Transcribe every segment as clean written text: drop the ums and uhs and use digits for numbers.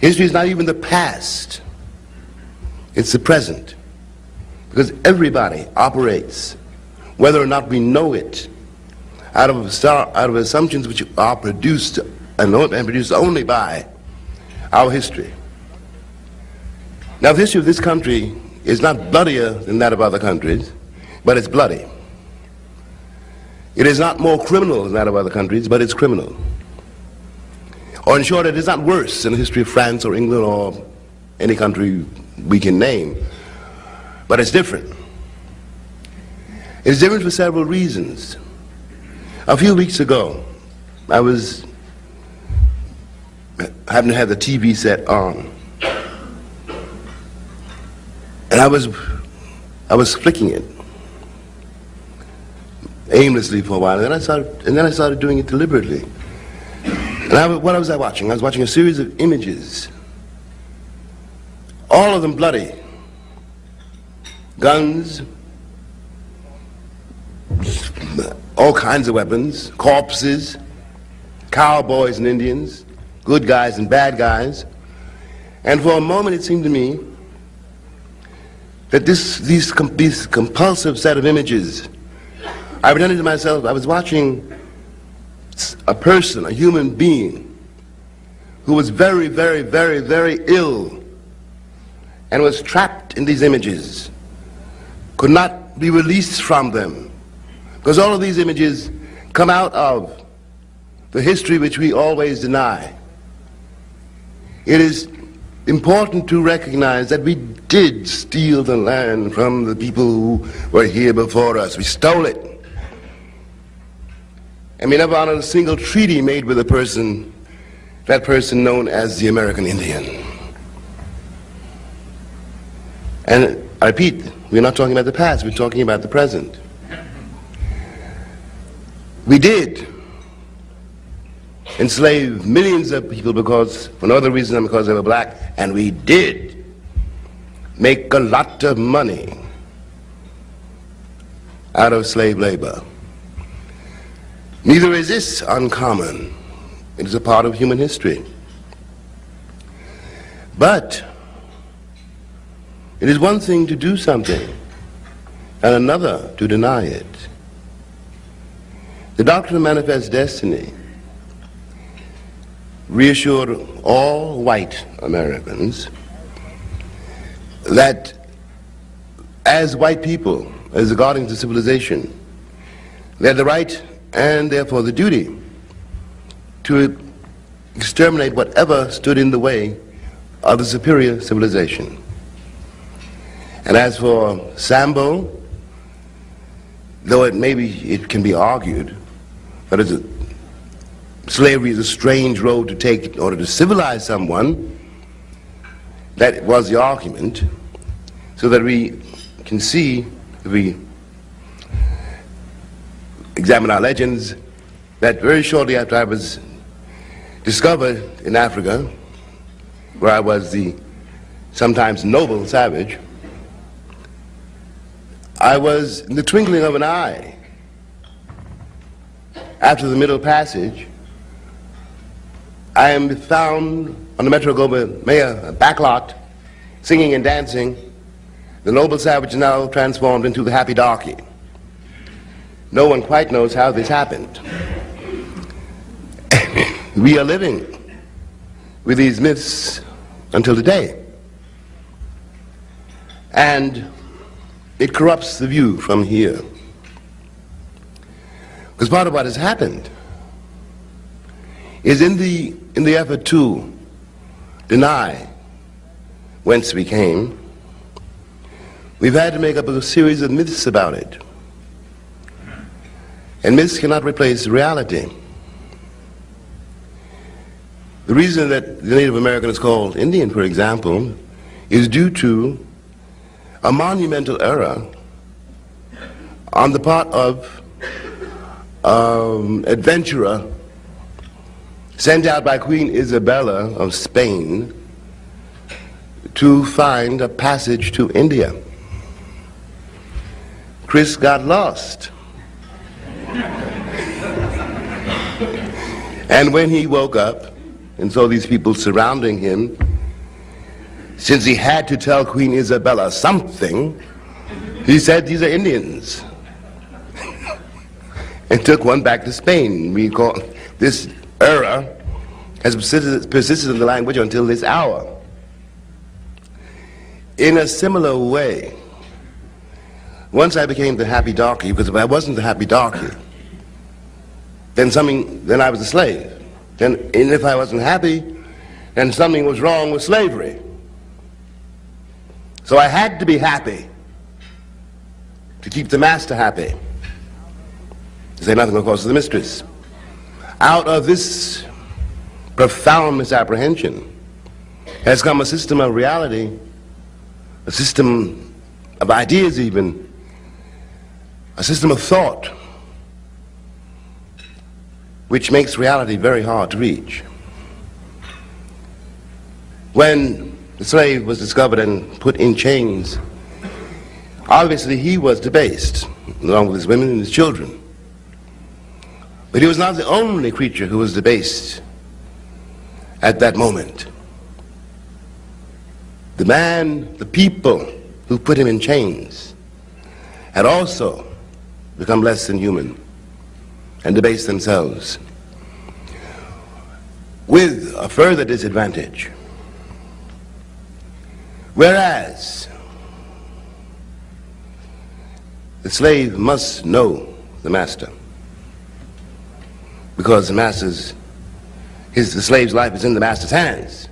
History is not even the past. It's the present. Because everybody operates, whether or not we know it, out of assumptions which are produced and produced only by our history. Now, the history of this country is not bloodier than that of other countries, but it's bloody. It is not more criminal than that of other countries, but it's criminal. Or in short, it is not worse than the history of France or England or any country we can name, but it's different. It's different for several reasons. A few weeks ago, I happened to have the TV set on, and I was flicking it aimlessly for a while, and then I started doing it deliberately. And what was I watching? I was watching a series of images, all of them bloody. Guns, all kinds of weapons, corpses, cowboys and Indians, good guys and bad guys. And for a moment it seemed to me that these compulsive set of images, I pretended to myself I was watching a person, a human being, who was very, very, very, very ill and was trapped in these images, could not be released from them, because all of these images come out of the history which we always deny. It is important to recognize that we did steal the land from the people who were here before us. We stole it. And we never honored a single treaty made with that person known as the American Indian. And I repeat, we're not talking about the past, we're talking about the present. We did enslave millions of people for no other reason than because they were black, and we did make a lot of money out of slave labor. Neither is this uncommon. It is a part of human history. But it is one thing to do something and another to deny it. The doctrine of manifest destiny reassured all white Americans that as white people, as the guardians of civilization, they had the right and therefore the duty to exterminate whatever stood in the way of the superior civilization. And as for Sambo, though it can be argued that slavery is a strange road to take in order to civilize someone, that was the argument, so that we can see, if we examine our legends, that very shortly after I was discovered in Africa, where I was the sometimes noble savage, I was, in the twinkling of an eye, after the Middle Passage, I am found on the Metro-Goldwyn-Mayer backlot, singing and dancing. The noble savage is now transformed into the happy darky. No one quite knows how this happened. We are living with these myths until today. And it corrupts the view from here. Because part of what has happened is in the effort to deny whence we came, we've had to make up a series of myths about it. And myths cannot replace reality. The reason that the Native American is called Indian, for example, is due to a monumental error on the part of adventurer sent out by Queen Isabella of Spain to find a passage to India. Chris got lost. And when he woke up and saw these people surrounding him, since he had to tell Queen Isabella something, he said, these are Indians. And took one back to Spain. We call this error has persisted in the language until this hour. In a similar way, once I became the happy darky, because if I wasn't the happy darky, then I was a slave. And if I wasn't happy, then something was wrong with slavery. So I had to be happy to keep the master happy. To say nothing, of course, of the mistress. Out of this profound misapprehension has come a system of reality, a system of ideas even, a system of thought, which makes reality very hard to reach. When the slave was discovered and put in chains, obviously he was debased, along with his women and his children. But he was not the only creature who was debased at that moment. The man, the people who put him in chains had also become less than human and debased themselves, with a further disadvantage. Whereas the slave must know the master, because the slave's life is in the master's hands.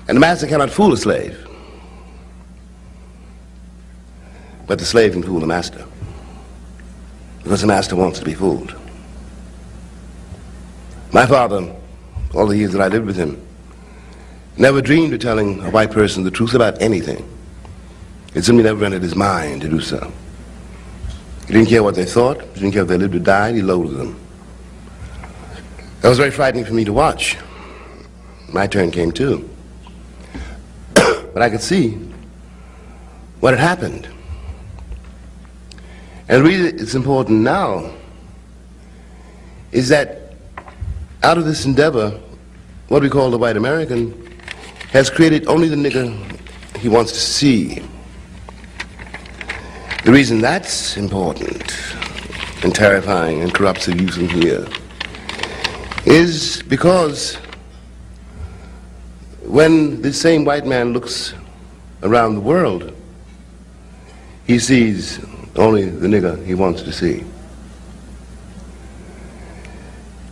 And the master cannot fool a slave, but the slave can fool the master, because the master wants to be fooled. My father, all the years that I lived with him, never dreamed of telling a white person the truth about anything. It simply never entered his mind to do so. He didn't care what they thought. He didn't care if they lived or died. He loathed them. That was very frightening for me to watch. My turn came too. But I could see what had happened. And really, it's important now is that out of this endeavor, what we call the white American has created only the nigger he wants to see. The reason that's important and terrifying and corrupts the youth in here is because when this same white man looks around the world, he sees only the nigger he wants to see.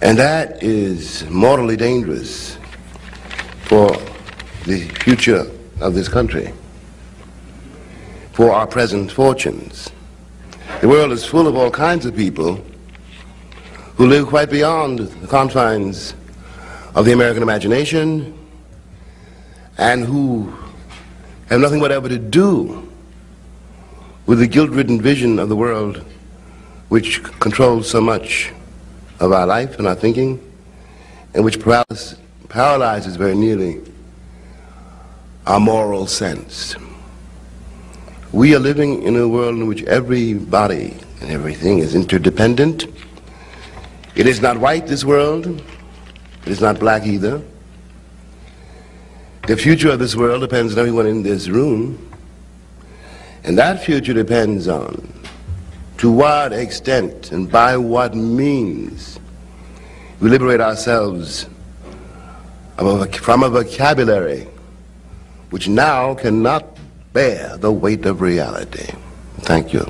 And that is mortally dangerous for the future of this country, for our present fortunes. The world is full of all kinds of people who live quite beyond the confines of the American imagination and who have nothing whatever to do with the guilt-ridden vision of the world which controls so much of our life and our thinking, and which paralyzes very nearly our moral sense. We are living in a world in which everybody and everything is interdependent. It is not white, this world. It is not black either. The future of this world depends on everyone in this room. And that future depends on to what extent and by what means we liberate ourselves from a vocabulary which now cannot bear the weight of reality. Thank you.